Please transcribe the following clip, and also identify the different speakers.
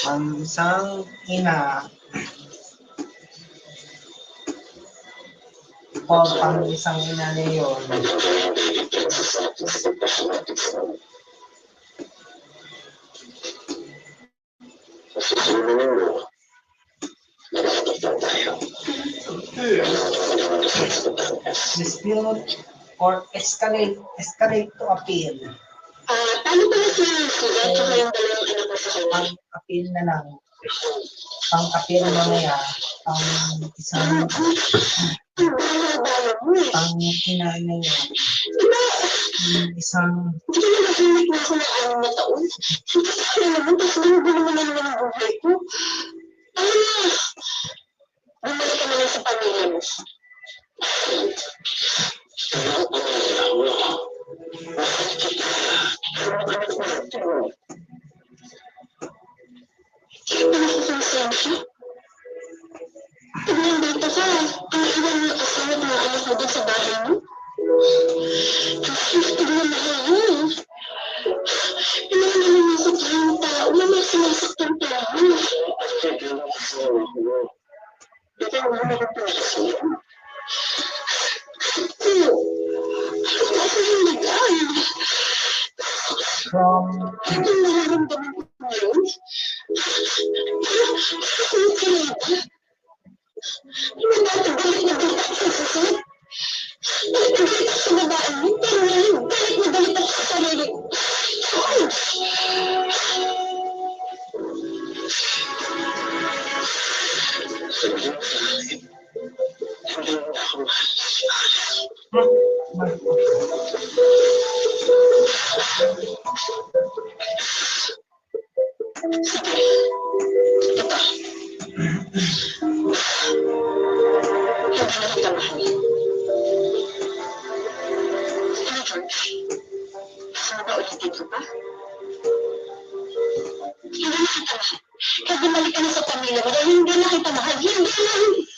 Speaker 1: Ang isang ina o pang isang ina niyon dispute or escalate to appeal.
Speaker 2: Paano ba sila tsaka yung dalawang anak ko sa kanya?
Speaker 1: Ang appeal na lang. Ang appeal mamaya, ang isang ang ina niya, isang
Speaker 2: hindi ko nasinig na ako ng 6 na taon. Hindi naman, tapos naman naman ang buhay ko. Ano na? Bumalik ka naman sa pamilya mo. Hindi ba nakakasensya? Pag nandito ka, ang iwan mo asawa at mga anak mo din sa bahay mo? Tapos tignan mo ngayon. Ilang naman sa taong tao na may sinasaktan tayo. Ito ang mga nagpapasaya.
Speaker 1: from
Speaker 2: Ang nararamdaman ko ngayon? Ano kaya ba? Nagagalit na galit ako sa sasad. Galit na galit ako sa babae mo, pero ngayon, galit na galit ako sa sarili ko. Hindi na kita mahal. Ano, George? Sana ba ulitin ko pa? Hindi na kita mahal. Kahit bumalik ka na sa pamilya mo dahil hindi na kita mahal. Hindi na.